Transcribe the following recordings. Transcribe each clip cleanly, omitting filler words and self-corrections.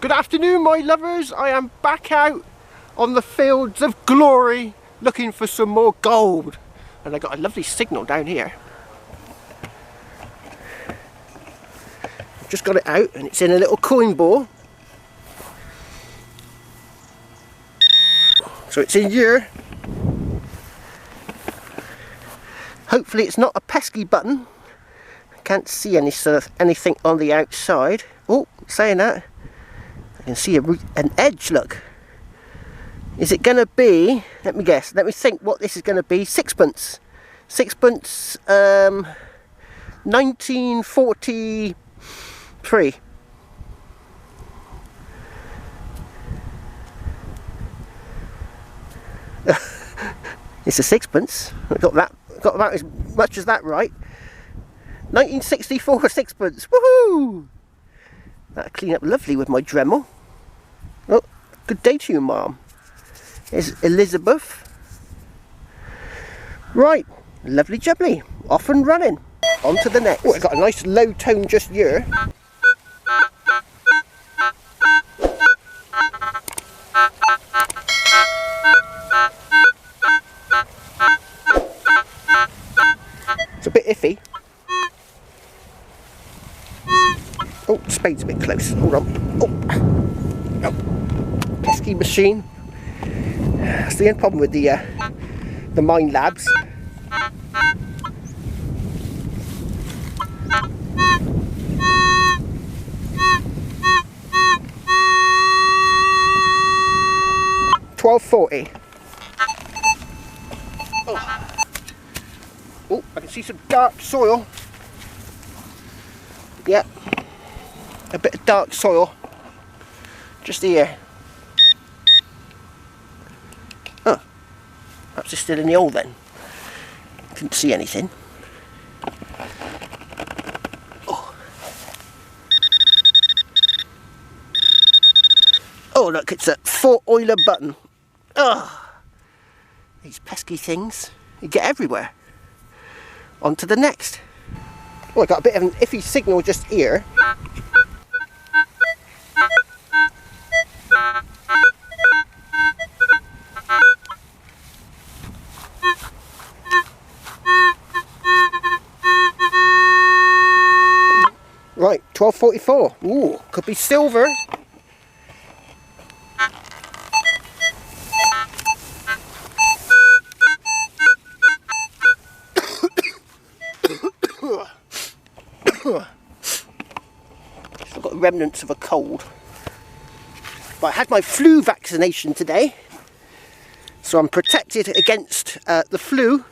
Good afternoon, my lovers. I am back out on the fields of glory looking for some more gold. And I got a lovely signal down here. I've just got it out and it's in a little coin ball. So it's in here. Hopefully it's not a pesky button. I can't see any sort of anything on the outside. Oh, saying that, I can see an edge, look. Is it going to be, let me guess, let me think what this is going to be, sixpence. Sixpence, 1943. It's a sixpence. I got about as much as that right. 1964 sixpence. Woohoo! That'll clean up lovely with my Dremel. Oh, good day to you, Mom. Here's Elizabeth. Right, lovely jubbly. Off and running. On to the next. Oh, I got a nice low tone just here. It's a bit iffy. Oh, spade's a bit close. Hold on. Oh, pesky machine. That's the end problem with the mine labs. $12.40. Oh, I can see some dark soil. Yep. A bit of dark soil just here. Oh, perhaps it's still in the hole then. Couldn't see anything. Oh look, it's a 4-oiler button. Oh, these pesky things, you get everywhere. On to the next. Oh, I got a bit of an iffy signal just here. Right, 12.44. Ooh, could be silver. I've got remnants of a cold. But I had my flu vaccination today, so I'm protected against the flu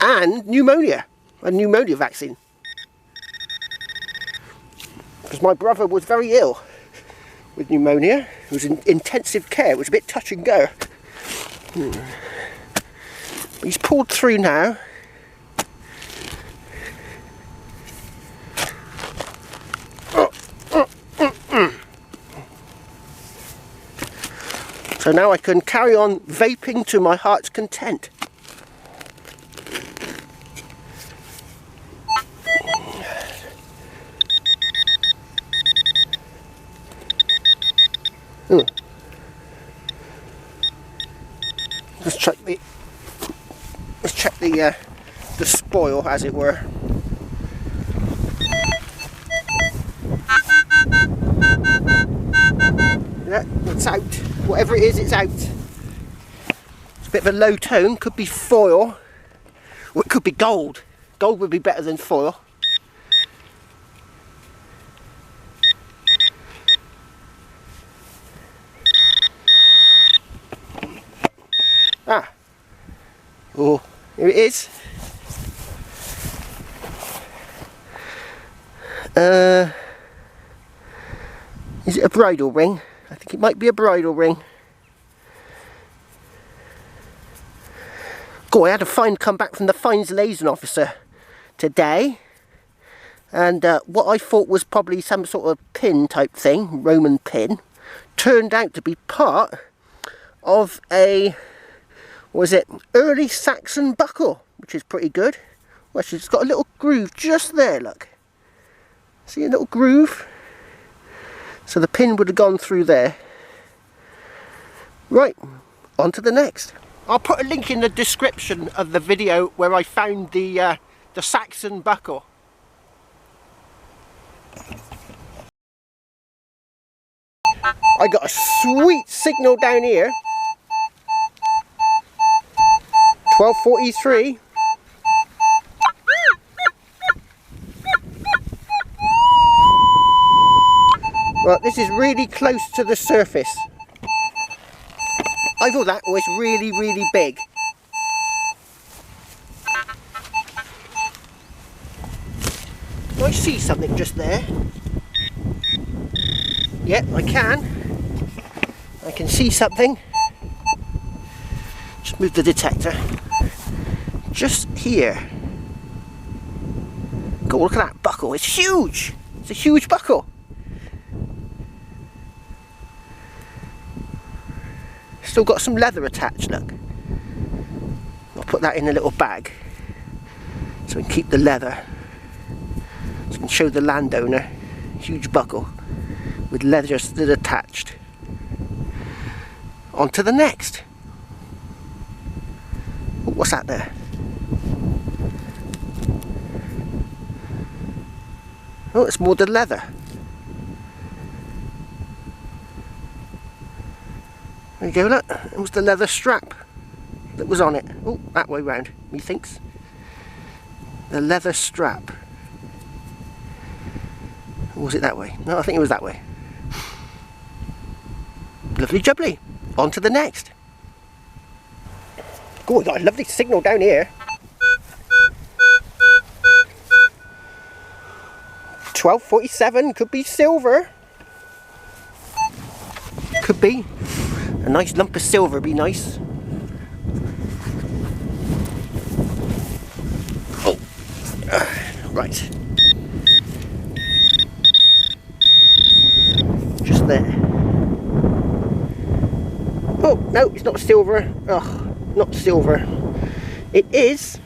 and pneumonia. A pneumonia vaccine. Because my brother was very ill with pneumonia. He was in intensive care. It was a bit touch and go. But he's pulled through now. So now I can carry on vaping to my heart's content. Let's check the spoil, as it were. Yeah, it's out. Whatever it is, it's out. It's a bit of a low tone. Could be foil, or it could be gold. Gold would be better than foil. Ah. Oh, here it is. Is it a bridal ring? I think it might be a bridal ring. God, I had a find come back from the fines liaison officer today. And what I thought was probably some sort of pin type thing, Roman pin, turned out to be part of a, was it early Saxon buckle, which is pretty good. Well, it's got a little groove just there, look. See a little groove? So the pin would have gone through there. Right, on to the next. I'll put a link in the description of the video where I found the Saxon buckle. I got a sweet signal down here. 1243. Right, this is really close to the surface. I thought that was really, really big. I see something just there. Yep, I can see something. Just move the detector. Just here. God, look at that buckle, it's huge! It's a huge buckle. Still got some leather attached, look. I'll put that in a little bag so we can keep the leather. So we can show the landowner. Huge buckle with leather still attached. On to the next. Oh, what's that there? Oh, it's more the leather. There you go, look. It was the leather strap that was on it. Oh, that way round, methinks. The leather strap. Or was it that way? No, I think it was that way. Lovely jubbly. On to the next. Oh, we got a lovely signal down here. 1247, could be silver. Could be. A nice lump of silver would be nice. Oh, right. Just there. Oh, no, it's not silver. Oh, not silver. It is.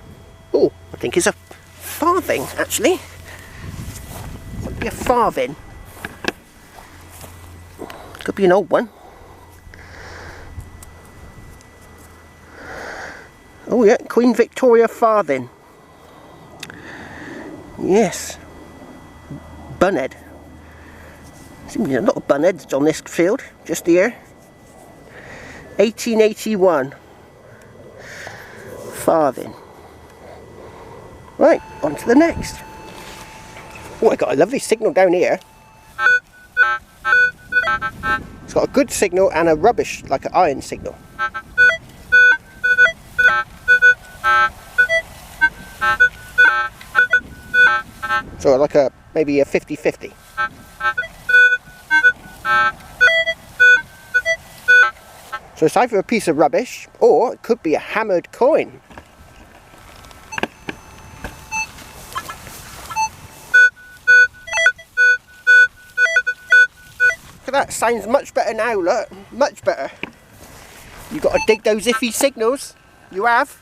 Oh, I think it's a farthing, actually. Could be a farthing. Could be an old one. Oh yeah, Queen Victoria farthing. Yes. Bunhead. Seems to be a lot of bunheads on this field, just here. 1881. Farthing. Right, on to the next. Oh, I got a lovely signal down here. It's got a good signal and a rubbish, like an iron signal. So like maybe a 50-50. So it's either a piece of rubbish or it could be a hammered coin. Look at that, sounds much better now, look, much better. You've got to dig those iffy signals, you have.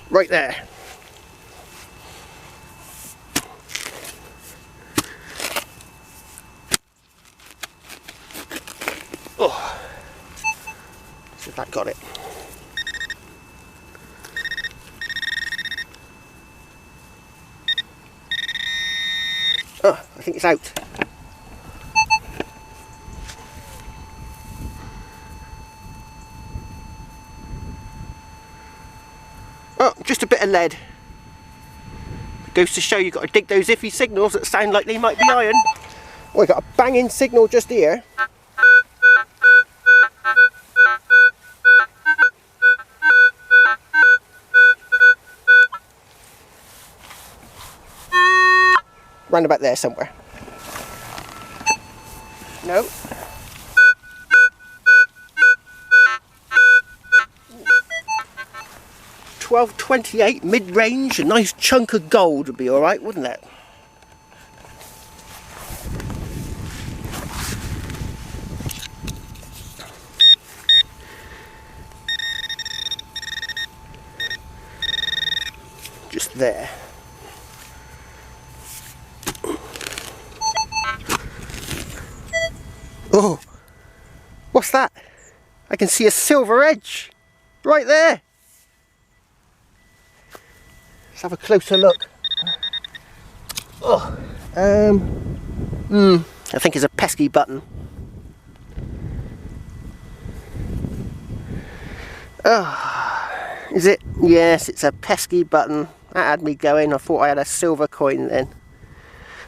Right there. Oh, see if that got it. Oh, I think it's out. Oh, just a bit of lead. It goes to show you've got to dig those iffy signals that sound like they might be iron. Oh, I got a banging signal just here. Round about there somewhere. No. $12.28 mid-range, a nice chunk of gold would be alright, wouldn't it? there. Oh, what's that? I can see a silver edge right there. Let's have a closer look. Oh, I think it's a pesky button. Oh, is it? Yes, it's a pesky button. That had me going. I thought I had a silver coin then.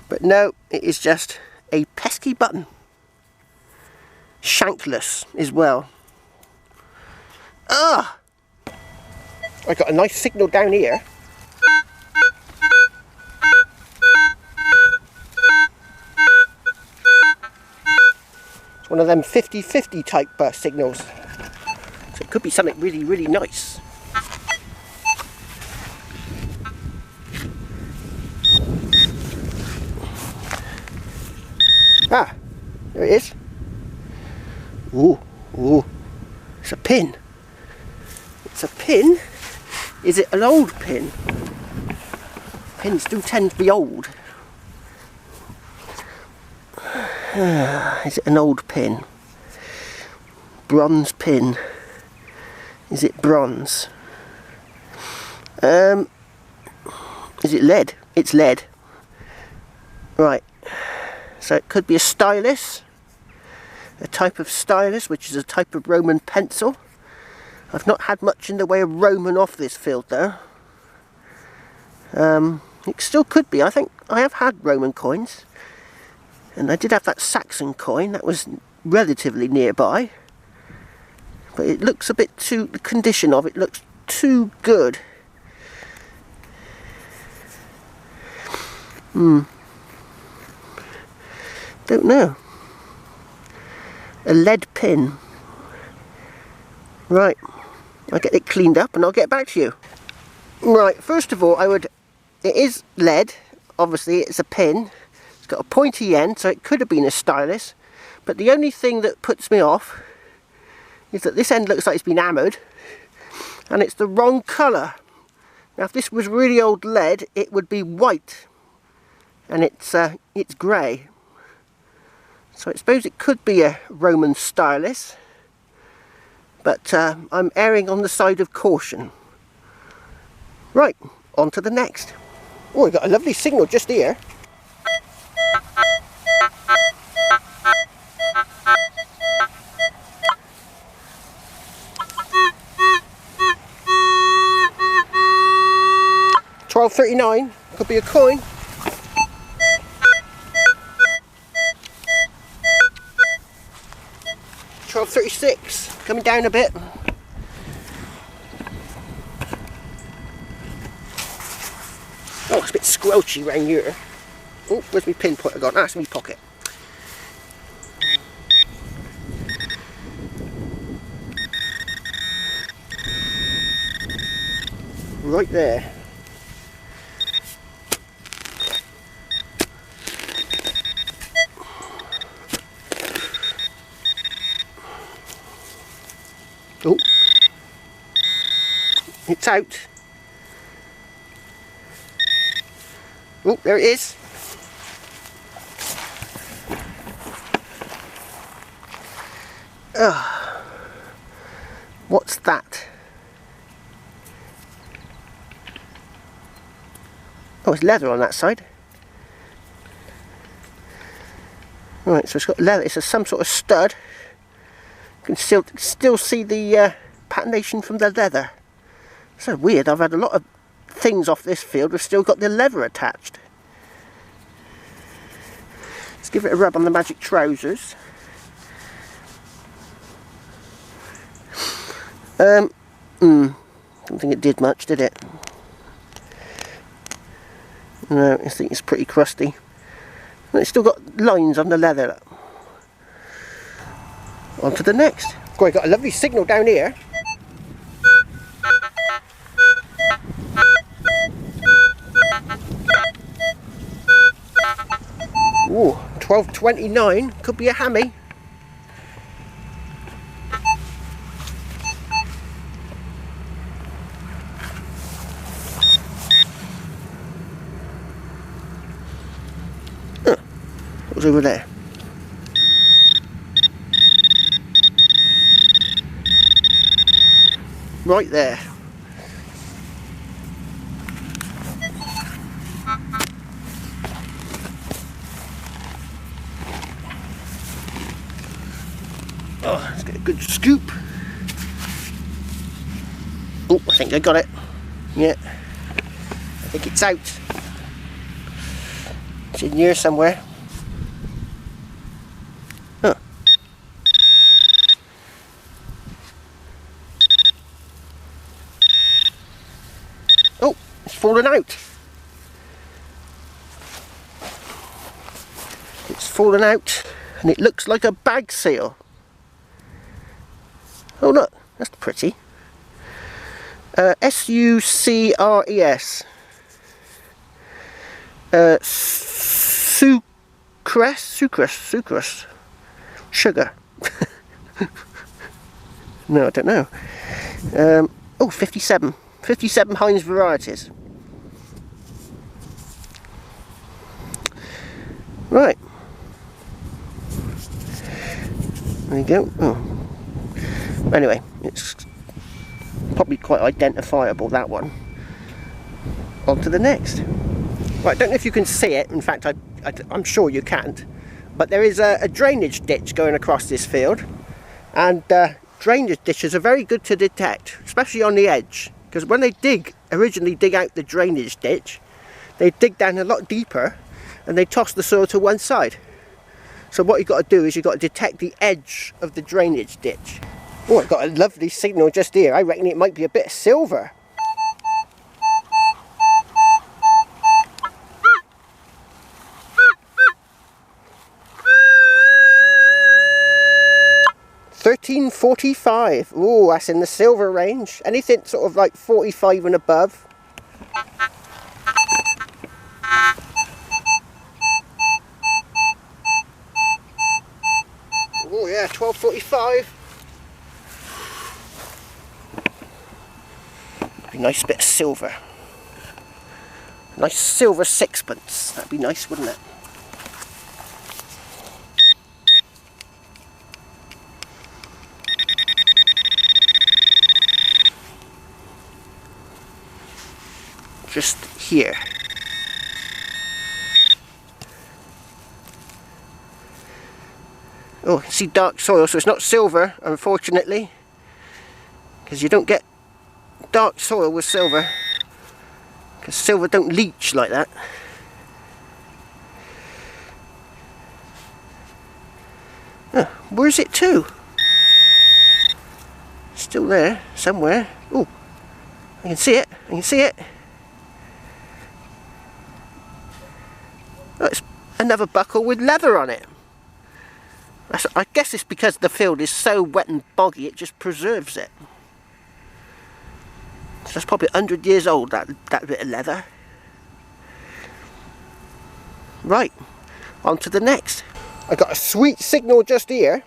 But no, it is just a pesky button. Shankless as well. Ah! I got a nice signal down here. It's one of them 50-50 type signals. So it could be something really, really nice. Ah, there it is. Ooh, ooh, it's a pin. It's a pin. Is it an old pin? Pins do tend to be old. Is it an old pin? Bronze pin. Is it bronze? Is it lead? It's lead. Right. So it could be a stylus. A type of stylus, which is a type of Roman pencil. I've not had much in the way of Roman off this field though. It still could be. I think I have had Roman coins. And I did have that Saxon coin that was relatively nearby. But it looks a bit too, the condition of it looks too good. Don't know. A lead pin. Right, I'll get it cleaned up and I'll get back to you. Right, first of all, it is lead. Obviously it's a pin. It's got a pointy end, so it could have been a stylus. But the only thing that puts me off is that this end looks like it's been hammered and it's the wrong colour. Now if this was really old lead, it would be white and it's grey. So I suppose it could be a Roman stylus, but I'm erring on the side of caution. Right, on to the next. Oh, we got a lovely signal just here. $12.39, could be a coin. $12.36, coming down a bit. Oh, it's a bit squelchy round here. Oh, where's my pinpointer gone? That's in my pocket. Right there. Oh, it's out. Oh, there it is. What's that? Oh, it's leather on that side. Right, so it's got leather. It's some sort of stud. You can still see the patination from the leather. So weird. I've had a lot of things off this field. We've still got the leather attached. Let's give it a rub on the magic trousers. Don't think it did much, did it? No, I think it's pretty crusty. But it's still got lines on the leather. On to the next. We've got a lovely signal down here. Ooh, 12.29, could be a hammy. was over there. Right there. Oh, let's get a good scoop. Oh, I think I got it. Yeah, I think it's out. It's in here somewhere. Huh. Oh, it's fallen out. It's fallen out and it looks like a bag seal. Oh look, that's pretty. S-U-C-R-E-S. Sucrose. Sugar. No, I don't know. Oh, 57. 57 Heinz varieties. Right. There you go. Oh. Anyway, it's probably quite identifiable, that one. On to the next. Right, I don't know if you can see it. In fact, I'm sure you can't. But there is a drainage ditch going across this field. And drainage ditches are very good to detect, especially on the edge. Because when they originally dig out the drainage ditch, they dig down a lot deeper and they toss the soil to one side. So what you've got to do is you've got to detect the edge of the drainage ditch. Oh, I've got a lovely signal just here. I reckon it might be a bit of silver. $13.45. Oh, that's in the silver range. Anything sort of like 45 and above. Oh yeah, 12.45. A nice bit of silver. Nice silver sixpence. That'd be nice, wouldn't it? Just here. Oh, see dark soil, so it's not silver, unfortunately, because you don't get dark soil with silver, because silver don't leach like that. Oh, where's it to? Still there, somewhere. Oh, I can see it, I can see it. Oh, it's another buckle with leather on it. I guess it's because the field is so wet and boggy, it just preserves it. So that's probably 100 years old, that bit of leather. Right, on to the next. I got a sweet signal just here.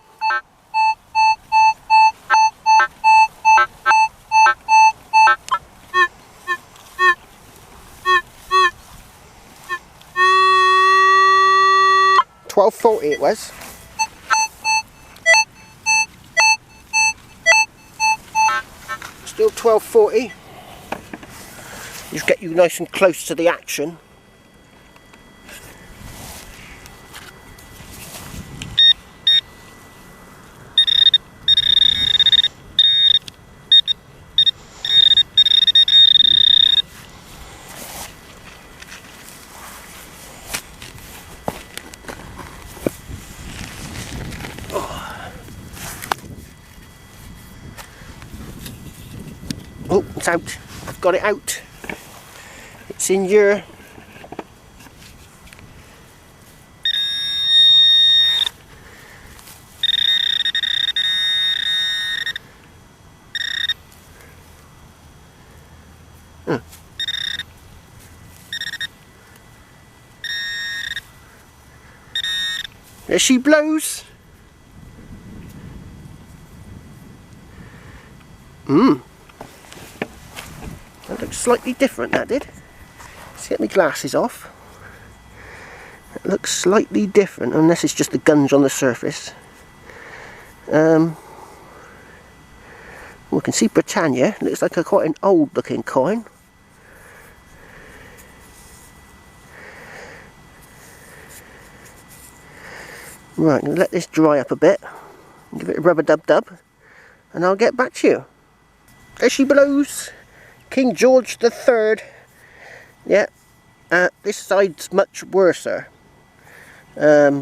$12.40 it was. Still $12.40. Just get you nice and close to the action. Oh, it's out. I've got it out. It's in your... There she blows. That looks slightly different, that did. Let's get my glasses off. It looks slightly different, unless it's just the guns on the surface. We can see Britannia. Looks like quite an old looking coin. Right, I'm going to let this dry up a bit. Give it a rubber dub dub. And I'll get back to you. There she blows. King George III. Yeah. This side's much worser. I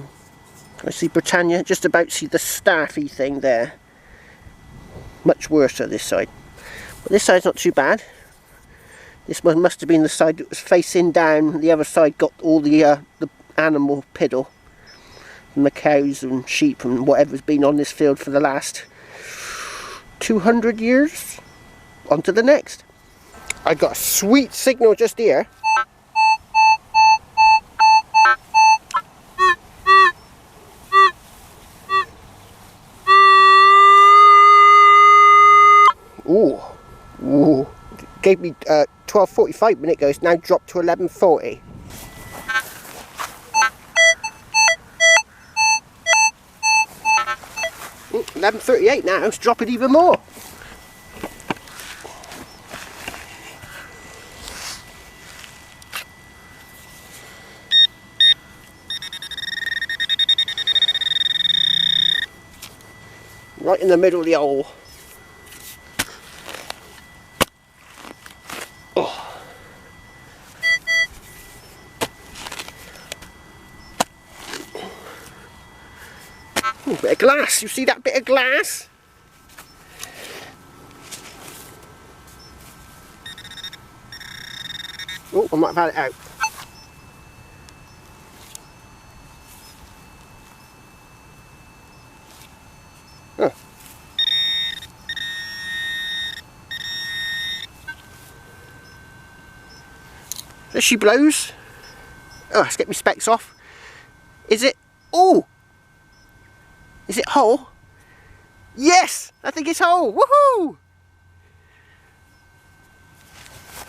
see Britannia. Just about see the staffy thing there. Much worse this side, but this side's not too bad. This one must have been the side that was facing down. The other side got all the animal piddle from the cows and sheep and whatever's been on this field for the last 200 years. On to the next. I got a sweet signal just here. Ooh, gave me 12:45 minute ago. It's now dropped to 11:40. Ooh, 11:38 now. It's dropping even more. Right in the middle of the hole. Bit of glass, you see that bit of glass? Oh, I might have had it out. Huh. There she blows. Oh, let's get my specs off. Is it? Oh! Is it whole? Yes! I think it's whole! Woohoo!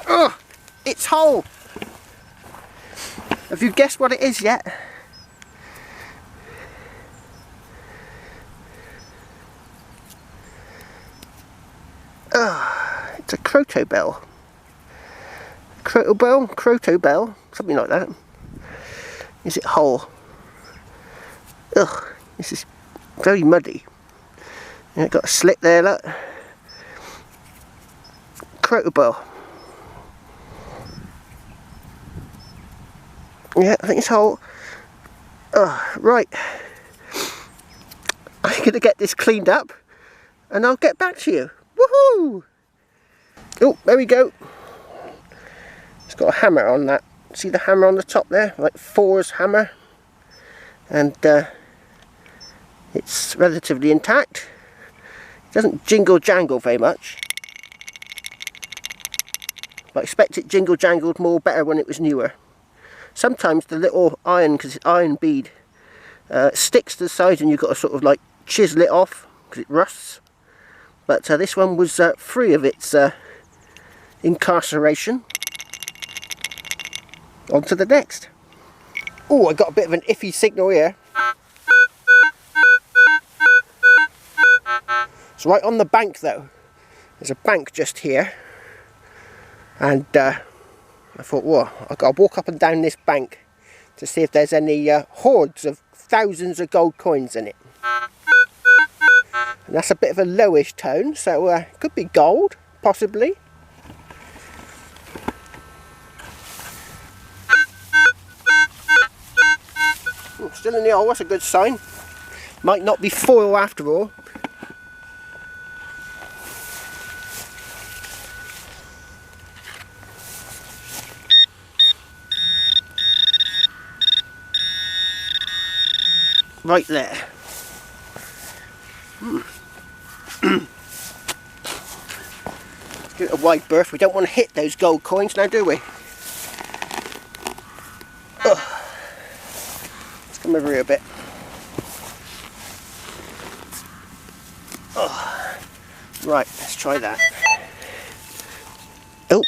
Oh! It's whole! Have you guessed what it is yet? It's a Crotal bell. Crotal bell, something like that. Is it whole? Ugh, this is very muddy. Yeah, got a slit there, look. Crotal bell. Yeah, I think it's whole. Oh, right. I'm going to get this cleaned up and I'll get back to you. Woohoo! Oh, there we go. It's got a hammer on that. See the hammer on the top there? Like Thor's hammer. And it's relatively intact. It doesn't jingle jangle very much. But I expect it jingle jangled more better when it was newer. Sometimes the little iron, because it's iron bead, sticks to the side and you've got to sort of like chisel it off because it rusts. But this one was free of its incarceration. On to the next. Oh, I got a bit of an iffy signal here. It's right on the bank though. There's a bank just here. And I thought, whoa, I've got to walk up and down this bank to see if there's any hordes of thousands of gold coins in it. And that's a bit of a lowish tone, so could be gold, possibly. Oh, still in the hole, that's a good sign. Might not be foil after all. Right there. Let's give it a wide berth. We don't want to hit those gold coins now, do we? Ugh. Let's come over here a bit. Ugh. Right, let's try that. Oh.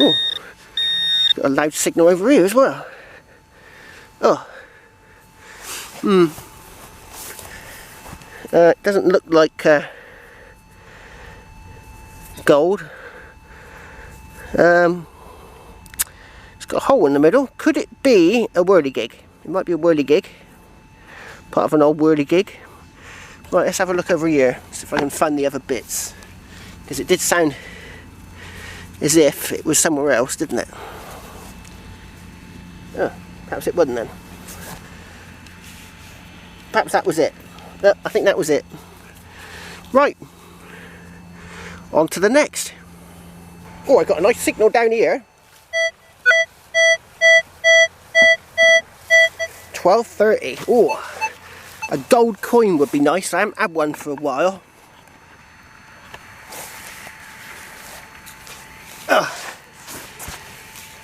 Oh. Got a loud signal over here as well. Oh. It doesn't look like gold. It's got a hole in the middle. Could it be a whirligig? It might be a whirligig. Part of an old whirligig. Right, let's have a look over here. See if I can find the other bits. Because it did sound as if it was somewhere else, didn't it? Oh, perhaps it wasn't then. Perhaps that was it. No, I think that was it. Right. On to the next. Oh, I got a nice signal down here. 12:30. Oh, a gold coin would be nice. I haven't had one for a while.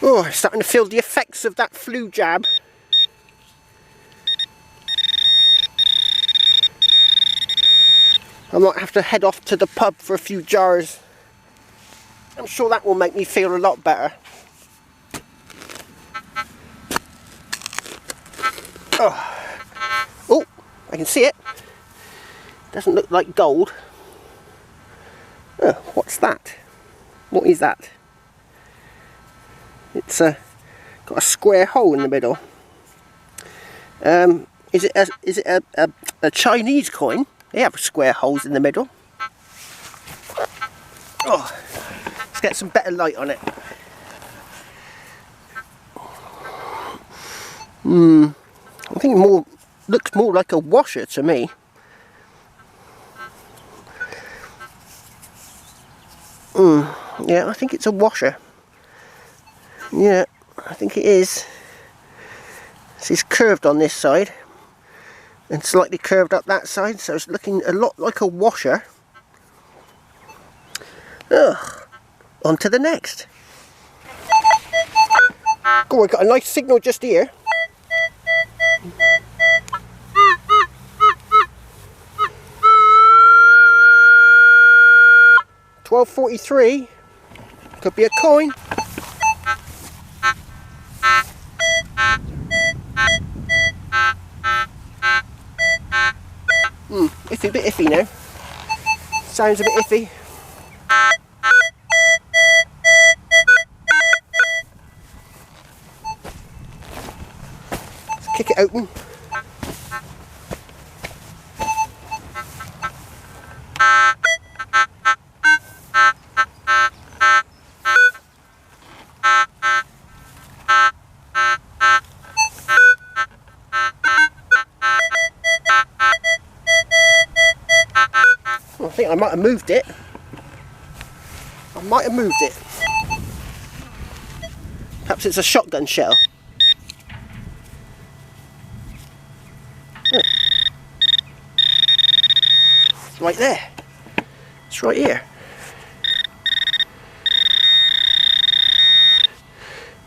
Oh, I'm starting to feel the effects of that flu jab. I might have to head off to the pub for a few jars. I'm sure that will make me feel a lot better. Oh, I can see it. Doesn't look like gold. Oh, what's that? What is that? It's got a square hole in the middle. Is it a Chinese coin? They have square holes in the middle. Oh, let's get some better light on it. I think looks more like a washer to me. Yeah, I think it's a washer. Yeah, I think it is. It's curved on this side and slightly curved up that side, so it's looking a lot like a washer. On to the next. Oh, I got a nice signal just here. $12.43. Could be a coin. Iffy, a bit iffy now. Sounds a bit iffy. Let's kick it open. I think I might have moved it. Perhaps it's a shotgun shell. Oh. It's right there. It's right here.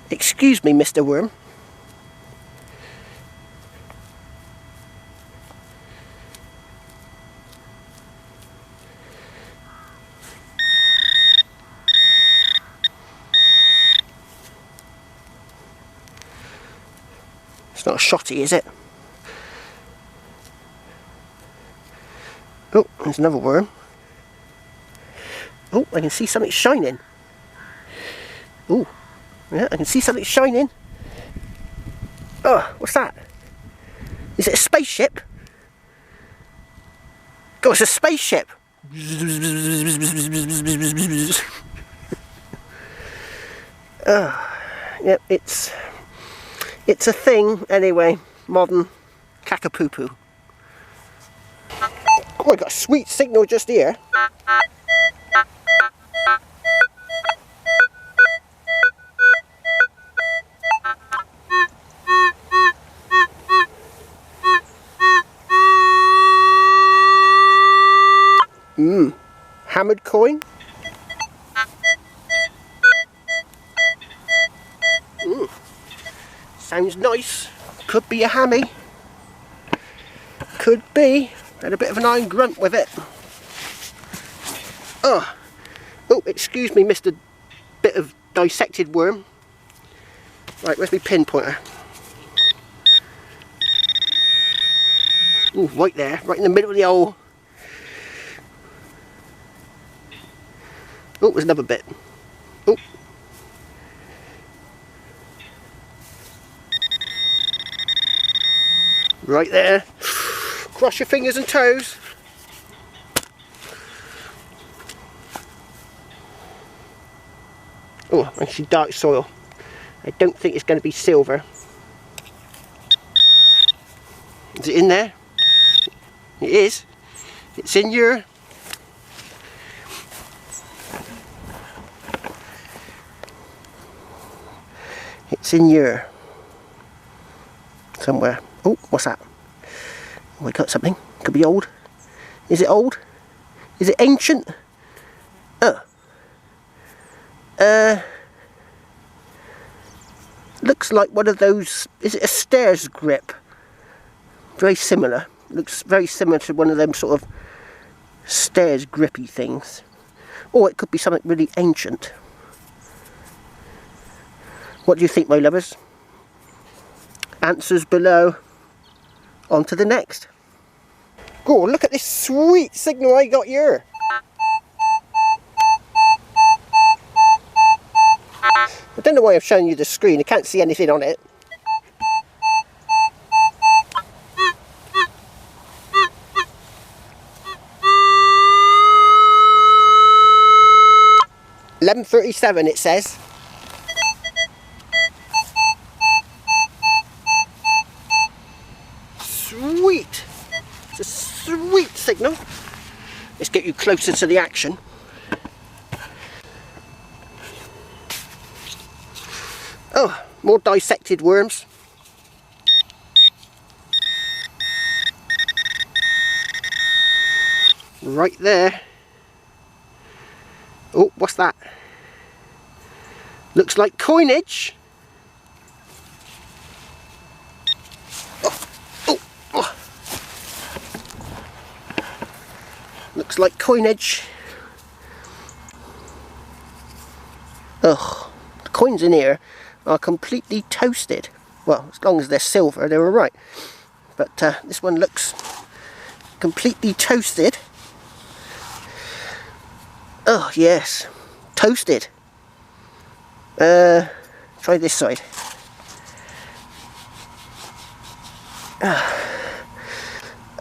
Excuse me, Mr. Worm. It's not a shotty, is it? Oh, there's another worm. Oh, I can see something shining. Oh, yeah, I can see something shining. Oh, what's that? Is it a spaceship? Oh, it's a spaceship. Yep, it's a thing anyway. Modern cackapoo-poo. Oh, I got a sweet signal just here. Hammered coin. Sounds nice. Could be a hammy. Could be. Had a bit of an iron grunt with it. Oh, excuse me, Mr. Bit of dissected worm. Right, where's my pinpointer? Ooh, right there, right in the middle of the hole. Oh, there's another bit. Oh. Right there. Cross your fingers and toes. Oh, actually dark soil. I don't think it's going to be silver. Is it in there? It is. It's in your... It's in your... somewhere. Oh, what's that? Oh, I got something. Could be old. Is it old? Is it ancient? Looks like one of those... Is it a stairs grip? Very similar. Looks very similar to one of them sort of stairs grippy things. Or it could be something really ancient. What do you think, my lovers? Answers below. On to the next. Go, look at this sweet signal I got here. I don't know why I'm showing you the screen. I can't see anything on it. $11:37 it says. Sweet. It's a sweet signal. Let's get you closer to the action. Oh, more dissected worms. Right there. Oh, what's that? Looks like coinage. Oh. Looks like coinage. Ugh, the coins in here are completely toasted. Well, as long as they're silver, they're alright. But this one looks completely toasted. Oh, yes. Toasted. Try this side.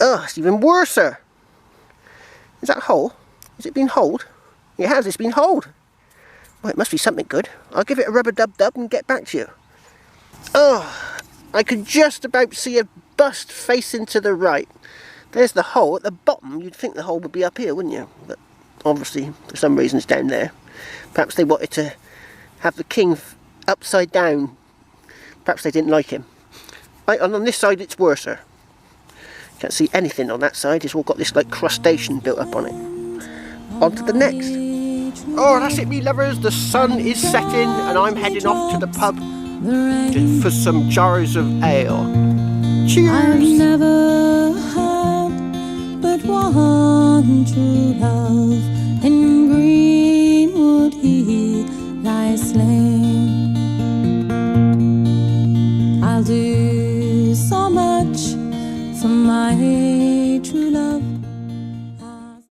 Oh, it's even worse. Is that a hole? Has it been holed? It has, it's been holed. Well, it must be something good. I'll give it a rubber dub and get back to you. Oh, I could just about see a bust facing to the right. There's the hole at the bottom. You'd think the hole would be up here, wouldn't you? But obviously, for some reason, it's down there. Perhaps they wanted to have the king upside down. Perhaps they didn't like him. Right, and on this side, it's worse. Can't see anything on that side. It's all got this like crustacean built up on it. On to the next. Oh, that's it, me lovers. The sun is setting and I'm heading off to the pub for some jars of ale. Cheers! I've never had but one true love. In greenwood he lies slain. I'll do so much for my